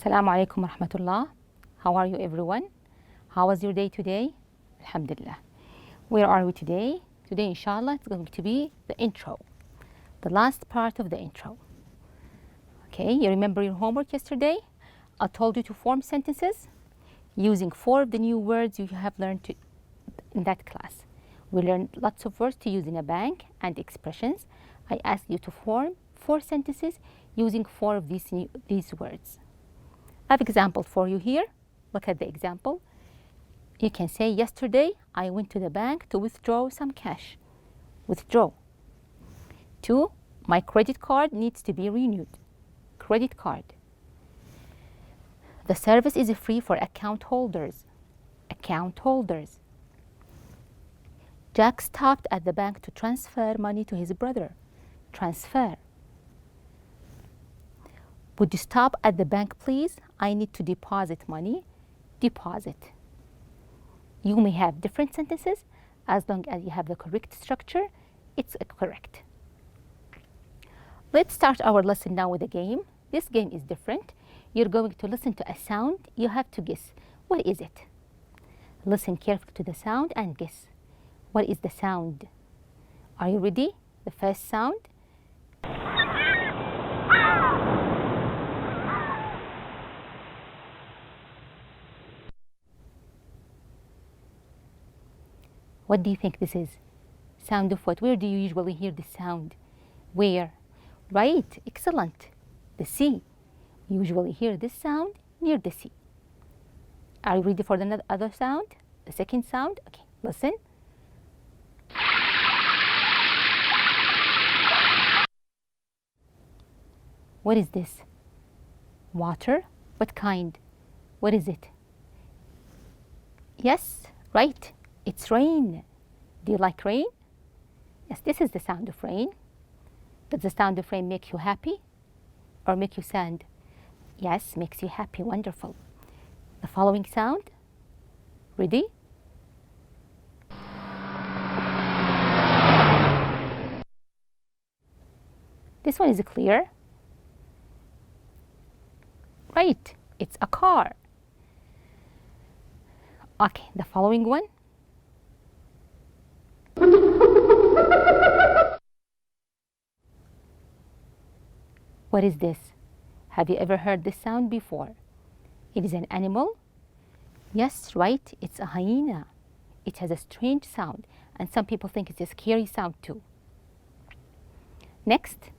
Assalamu alaikum wa rahmatullah. How are you everyone? How was your day today? Alhamdulillah. Where are we today? Today inshallah it's going to be the intro. The last part of the intro. Okay, you remember your homework yesterday? I told you to form sentences using 4 of the new words you have learned in that class. We learned lots of words to use in a bank and expressions. I asked you to form 4 sentences using 4 of these words. I have an example for you here. Look at the example. You can say, yesterday I went to the bank to withdraw some cash. Withdraw. 2, my credit card needs to be renewed. Credit card. The service is free for account holders. Account holders. Jack stopped at the bank to transfer money to his brother. Transfer. Would you stop at the bank, please? I need to deposit money. Deposit. You may have different sentences. As long as you have the correct structure, it's correct. Let's start our lesson now with a game. This game is different. You're going to listen to a sound. You have to guess. What is it? Listen carefully to the sound and guess. What is the sound? Are you ready? The first sound. What do you think this is? Sound of what? Where do you usually hear this sound? Where? Right, excellent. The sea. You usually hear this sound near the sea. Are you ready for the other sound? The second sound? Okay, listen. What is this? Water? What kind? What is it? Yes, right. It's rain. Do you like rain? Yes, this is the sound of rain. Does the sound of rain make you happy or make you sad? Yes, makes you happy. Wonderful. The following sound. Ready? This one is clear. Right, it's a car. Okay, the following one. What is this? Have you ever heard this sound before? It is an animal. Yes, right, it's a hyena. It has a strange sound, and some people think it's a scary sound too. Next.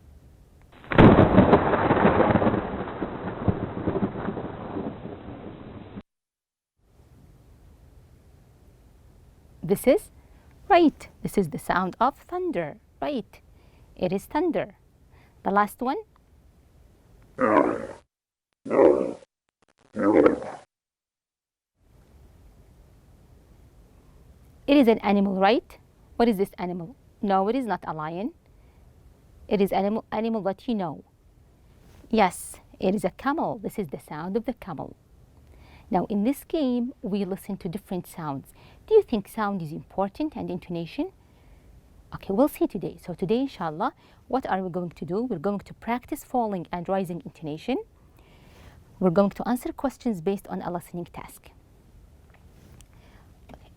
This is, right, this is the sound of thunder. Right, it is thunder. The last one. It is an animal, right? What is this animal? No, it is not a lion. It is animal that you know. Yes, it is a camel. This is the sound of the camel. Now, in this game, we listen to different sounds. Do you think sound is important and intonation? Okay, we'll see today. So today, inshallah, what are we going to do? We're going to practice falling and rising intonation. We're going to answer questions based on a listening task. Okay.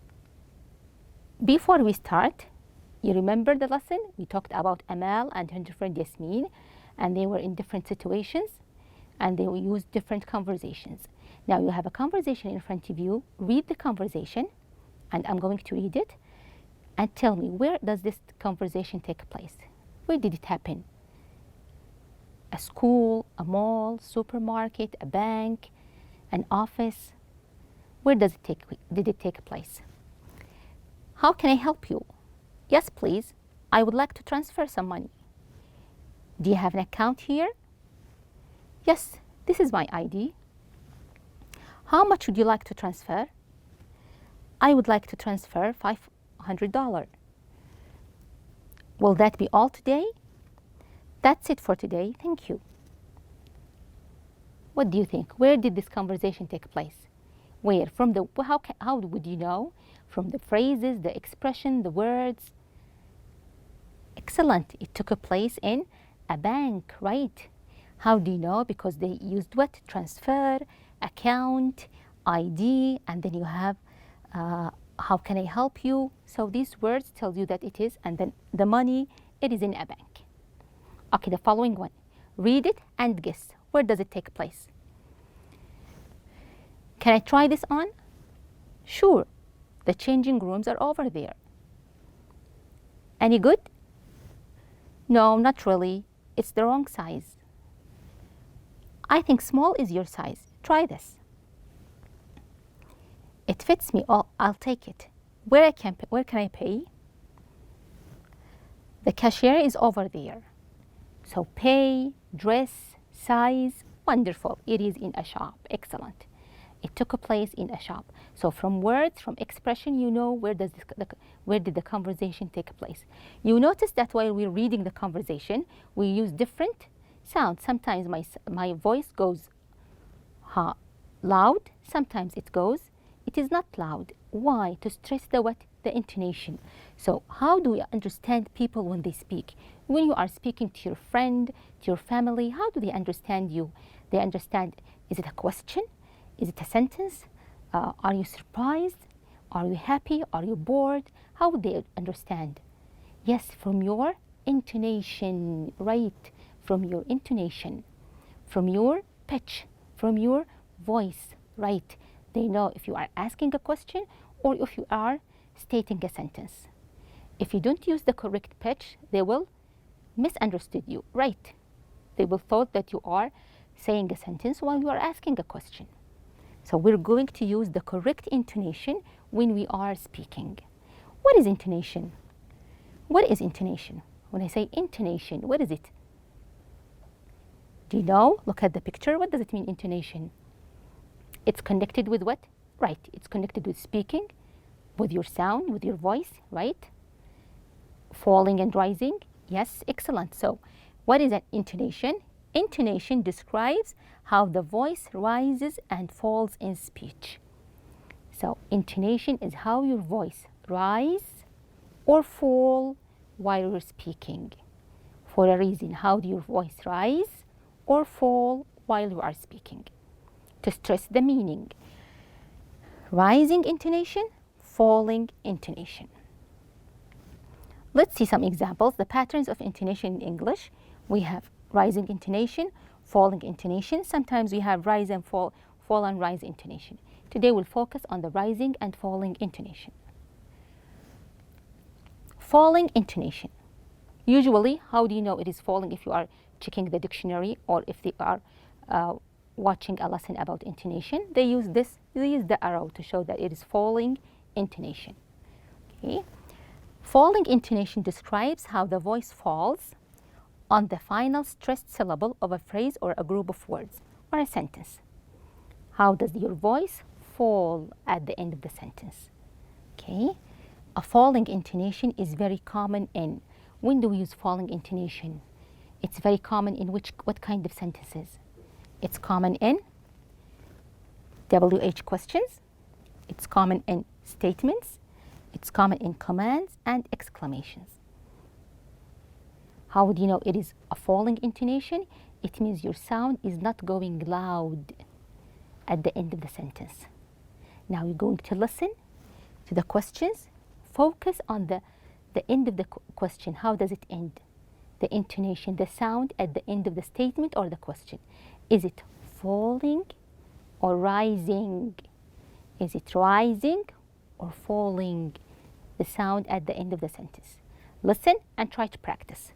Before we start, you remember the lesson? We talked about Amal and her friend Yasmin, and they were in different situations, and they used different conversations. Now you have a conversation in front of you. Read the conversation, and I'm going to read it. And tell me, where does this conversation take place? Where did it happen? A school, a mall, supermarket, a bank, an office? Where did it take place? How can I help you? Yes, please. I would like to transfer some money. Do you have an account here? Yes, this is my ID. How much would you like to transfer? I would like to transfer $500. Will that be all today? That's it for today. Thank you. What do you think? Where did this conversation take place? Where? From the how would you know? From the phrases, the expression, the words. Excellent. It took place in a bank, right? How do you know? Because they used what? Transfer, account, ID, and then you have how can I help you? So these words tell you that it is, and then the money, it is in a bank. Okay, the following one. Read it and guess. Where does it take place? Can I try this on? Sure. The changing rooms are over there. Any good? No, not really. It's the wrong size. I think small is your size. Try this. It fits me. Oh, I'll take it. Where can I pay? The cashier is over there. So pay, dress, size, wonderful. It is in a shop. Excellent. It took place in a shop. So from words, from expression, you know where did the conversation take place. You notice that while we're reading the conversation, we use different sounds. Sometimes my voice goes loud. Sometimes it is not loud. Why? To stress the what? The intonation. So how do we understand people when they speak? When you are speaking to your friend, to your family, how do they understand you? They understand, is it a question? Is it a sentence? Are you surprised? Are you happy? Are you bored? How would they understand? Yes, from your intonation, right? From your intonation, from your pitch, from your voice, right? They know if you are asking a question or if you are stating a sentence. If you don't use the correct pitch, they will misunderstood you, right? They will thought that you are saying a sentence while you are asking a question. So we're going to use the correct intonation when we are speaking. What is intonation? What is intonation? When I say intonation, what is it? Do you know? Look at the picture. What does it mean, intonation? It's connected with what? Right. It's connected with speaking, with your sound, with your voice, right? Falling and rising. Yes, excellent. So what is an intonation? Intonation describes how the voice rises and falls in speech. So intonation is how your voice rise or fall while you're speaking. For a reason, how do your voice rise or fall while you are speaking? To stress the meaning. Rising intonation, falling intonation. Let's see some examples. The patterns of intonation in English. We have rising intonation, falling intonation. Sometimes we have rise and fall and rise intonation. Today we'll focus on the rising and falling intonation. Falling intonation. Usually, how do you know it is falling? If you are checking the dictionary or if they are watching a lesson about intonation, they use the arrow to show that it is falling intonation. Okay. Falling intonation describes how the voice falls on the final stressed syllable of a phrase or a group of words or a sentence. How does your voice fall at the end of the sentence? Okay. A falling intonation is very common in, when do we use falling intonation? It's very common in what kind of sentences? It's common in WH questions. It's common in statements. It's common in commands and exclamations. How would you know it is a falling intonation? It means your sound is not going loud at the end of the sentence. Now you're going to listen to the questions. Focus on the end of the question. How does it end? The intonation, the sound at the end of the statement or the question. Is it falling or rising? Is it rising or falling? The sound at the end of the sentence. Listen and try to practice.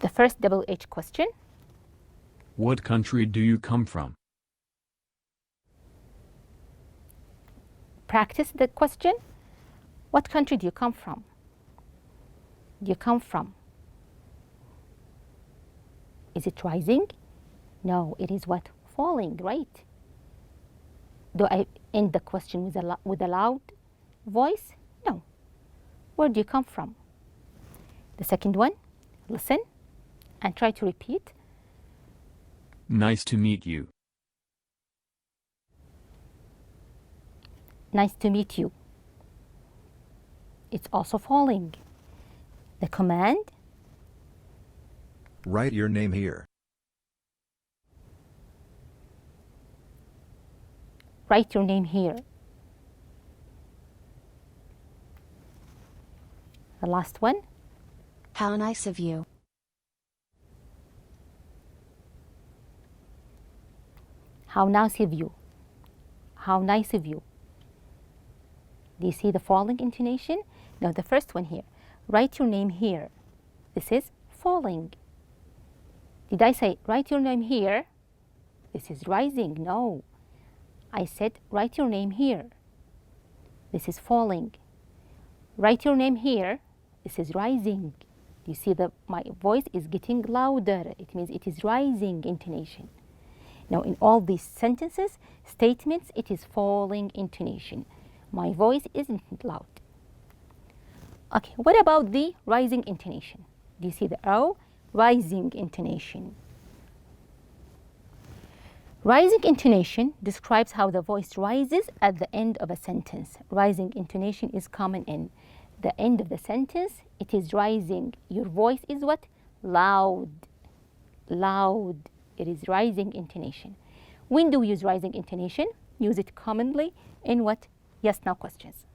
The first WH question. What country do you come from? Practice the question. What country do you come from? Do you come from? Is it rising? No, it is what? Falling, right? Do I end the question with a loud voice? No. Where do you come from? The second one, listen and try to repeat. Nice to meet you. Nice to meet you. It's also falling. The command. Write your name here. Write your name here. The last one. How nice of you. How nice of you. How nice of you. Do you see the falling intonation? Now the first one here. Write your name here. This is falling. Did I say write your name here? This is rising. No. I said write your name here. This is falling. Write your name here. This is rising. You see that my voice is getting louder. It means it is rising intonation. Now in all these sentences, statements, it is falling intonation. My voice isn't loud. Okay, what about the rising intonation? Do you see the O? Rising intonation. Rising intonation describes how the voice rises at the end of a sentence. Rising intonation is common in the end of the sentence. It is rising. Your voice is what? Loud. Loud. It is rising intonation. When do we use rising intonation? Use it commonly in what? Yes, no questions.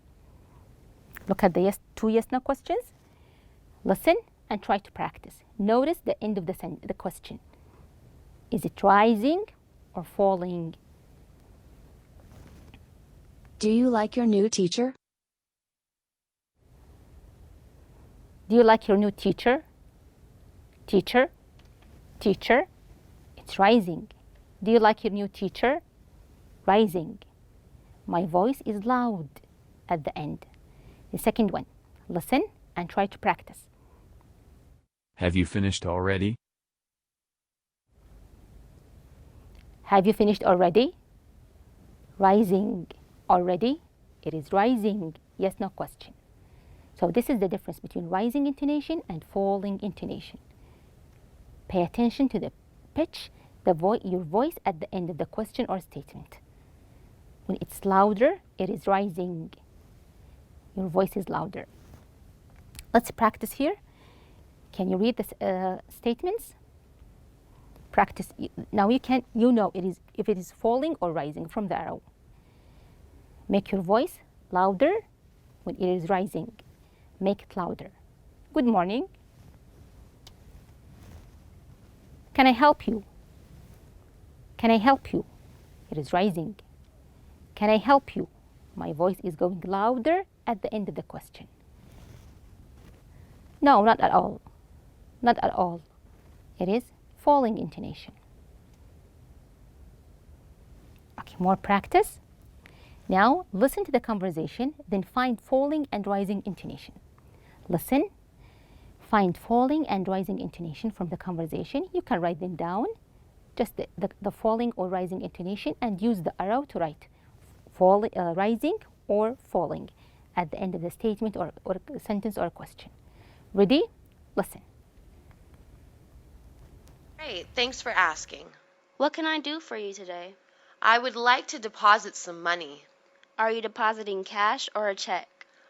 Look at the two yes, no questions. Listen and try to practice. Notice the end of the question. Is it rising or falling? Do you like your new teacher? Do you like your new teacher? Teacher? Teacher? It's rising. Do you like your new teacher? Rising. My voice is loud at the end. The second one. Listen and try to practice. Have you finished already? Have you finished already? Rising. Already? It is rising. Yes, no question. So this is the difference between rising intonation and falling intonation. Pay attention to the pitch, your voice at the end of the question or statement. When it's louder, it is rising. Your voice is louder. Let's practice here. Can you read the statements? Practice. Now you know if it is falling or rising from the arrow. Make your voice louder when it is rising. Make it louder. Good morning. Can I help you? Can I help you? It is rising. Can I help you? My voice is going louder at the end of the question. No, not at all. Not at all. It is falling intonation. Okay, more practice. Now listen to the conversation, then find falling and rising intonation. Listen, find falling and rising intonation from the conversation. You can write them down, just the falling or rising intonation, and use the arrow to write rising or falling at the end of the statement or sentence or question. Ready? Listen. Great, thanks for asking. What can I do for you today? I would like to deposit some money. Are you depositing cash or a check?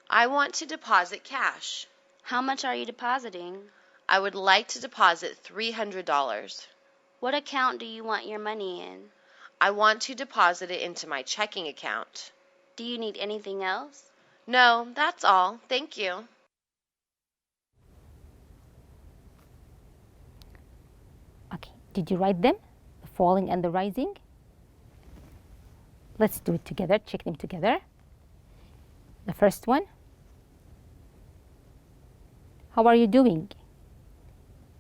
I want to deposit cash. How much are you depositing? I would like to deposit $300. What account do you want your money in? I want to deposit it into my checking account. Do you need anything else? No, that's all. Thank you. Okay, did you write them? The falling and the rising? Let's do it together, check them together. The first one. How are you doing?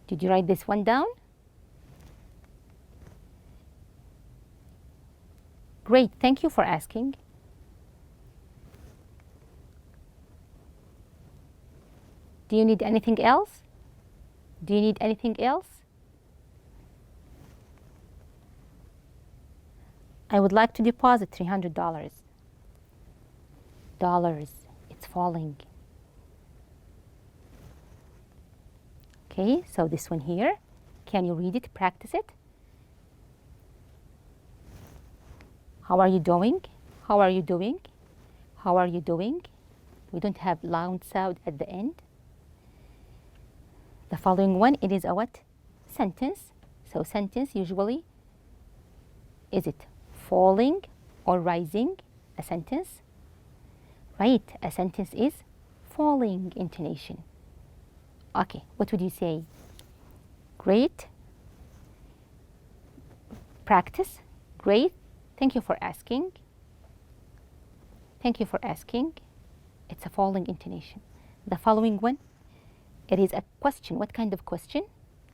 Did you write this one down? Great, thank you for asking. Do you need anything else? Do you need anything else? I would like to deposit $300. It's falling. Okay, so this one here. Can you read it? Practice it. How are you doing? How are you doing? How are you doing? We don't have loud sound at the end. The following one, it is a what? Sentence. So sentence usually, is it falling or rising a sentence? Right, a sentence is falling intonation. Okay, what would you say? Great. Practice. Great. Thank you for asking. Thank you for asking. It's a falling intonation. The following one, it is a question. What kind of question?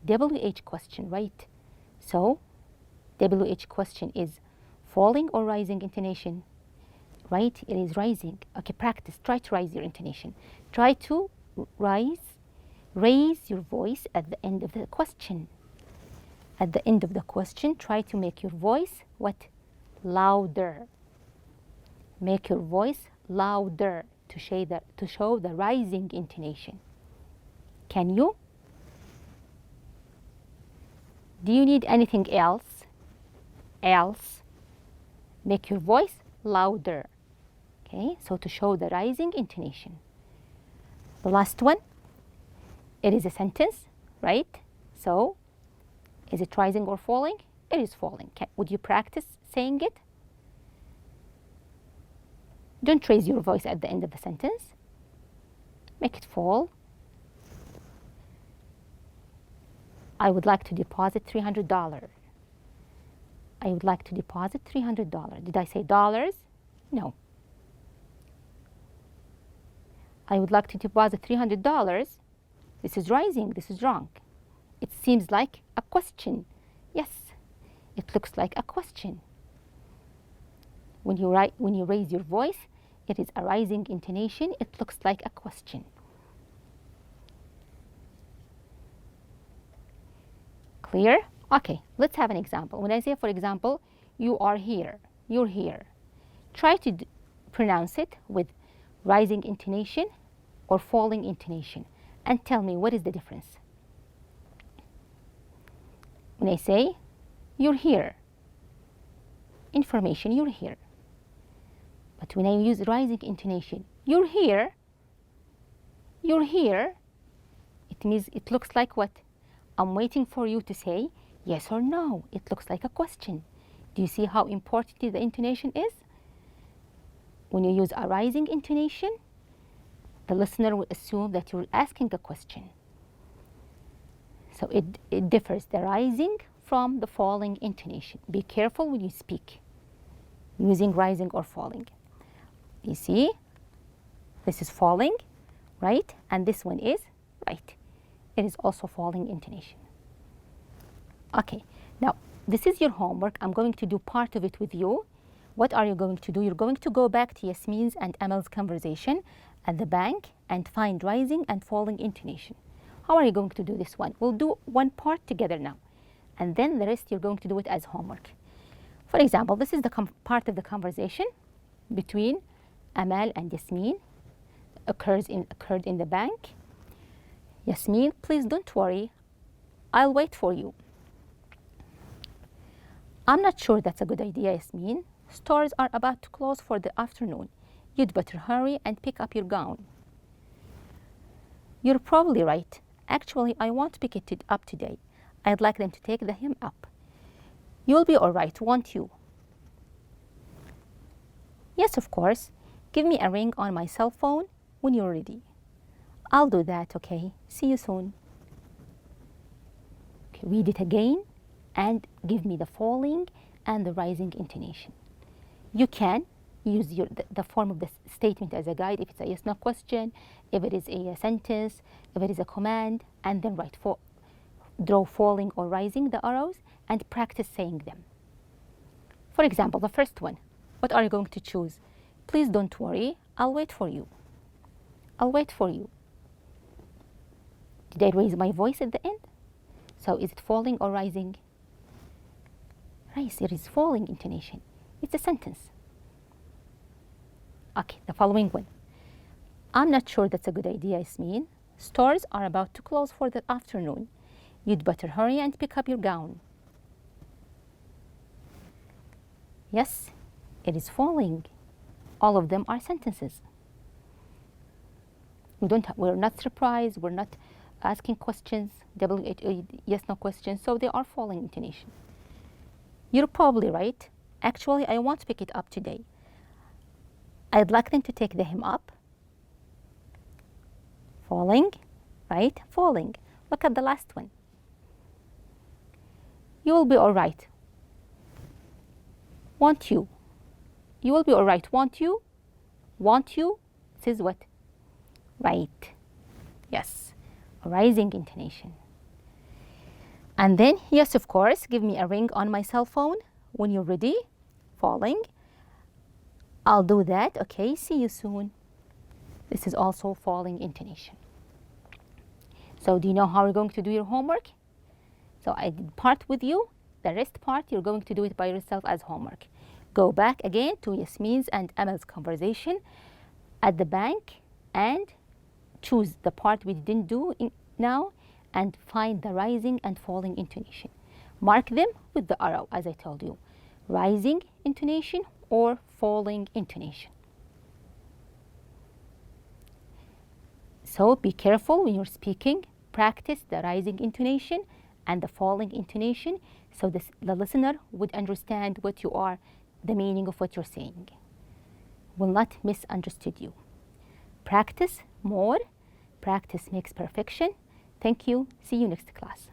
WH question, right? So, WH question is falling or rising intonation? Right? It is rising. Okay, practice. Try to raise your intonation. Try to raise your voice at the end of the question. At the end of the question, try to make your voice what? Louder. Make your voice louder to show the rising intonation. Can you? Do you need anything else? Make your voice louder. Okay, so to show the rising intonation. The last one, it is a sentence, right? So, is it rising or falling? It is falling. Would you practice saying it? Don't raise your voice at the end of the sentence. Make it fall. I would like to deposit $300. I would like to deposit $300. Did I say dollars? No. I would like to deposit $300. This is rising. This is wrong. It seems like a question. Yes, it looks like a question. When you raise your voice, it is a rising intonation. It looks like a question. Clear? Okay, let's have an example. When I say, for example, you are here, you're here, try to pronounce it with rising intonation or falling intonation and tell me what is the difference. When I say, you're here, information, you're here. But when I use rising intonation, you're here, it means it looks like what? I'm waiting for you to say yes or no. It looks like a question. Do you see how important the intonation is? When you use a rising intonation, the listener will assume that you're asking a question. So it differs, the rising from the falling intonation. Be careful when you speak using rising or falling. You see, this is falling, right? And this one is right. It is also falling intonation. Okay, now this is your homework. I'm going to do part of it with you. What are you going to do? You're going to go back to Yasmin's and Amal's conversation at the bank and find rising and falling intonation. How are you going to do this one? We'll do one part together now, and then the rest you're going to do it as homework. For example, this is the part of the conversation between Amal and Yasmin. Occurred in the bank. Yasmin, please don't worry. I'll wait for you. I'm not sure that's a good idea, Yasmin. Stores are about to close for the afternoon. You'd better hurry and pick up your gown. You're probably right. Actually, I won't pick it up today. I'd like them to take him up. You'll be all right, won't you? Yes, of course. Give me a ring on my cell phone when you're ready. I'll do that, okay? See you soon. Okay, read it again and give me the falling and the rising intonation. You can use the form of the statement as a guide if it's a yes-no question, if it is a sentence, if it is a command, and then draw falling or rising the arrows and practice saying them. For example, the first one, what are you going to choose? Please don't worry, I'll wait for you. I'll wait for you. Did I raise my voice at the end? So is it falling or rising? Right, it is falling intonation. It's a sentence. Okay, the following one. I'm not sure that's a good idea, Yasmin. Stores are about to close for the afternoon. You'd better hurry and pick up your gown. Yes, it is falling. All of them are sentences. We're not surprised. We're not asking questions, yes, no questions. So they are falling intonation. You're probably right. Actually, I won't pick it up today. I'd like them to take the him up. Falling, right? Falling. Look at the last one. You will be all right. Want you. You will be all right. Want you. Want you. This is what? Right. Yes. A rising intonation. And then, yes, of course, give me a ring on my cell phone when you're ready. Falling. I'll do that. Okay, see you soon. This is also falling intonation. So do you know how you're going to do your homework? So I did part with you. The rest part, you're going to do it by yourself as homework. Go back again to Yasmin's and Amal's conversation at the bank and choose the part we didn't do now and find the rising and falling intonation. Mark them with the arrow, as I told you. Rising intonation or falling intonation. So be careful when you're speaking. Practice the rising intonation and the falling intonation so the listener would understand what you are, the meaning of what you're saying. Will not misunderstood you. Practice more. Practice makes perfection. Thank you. See you next class.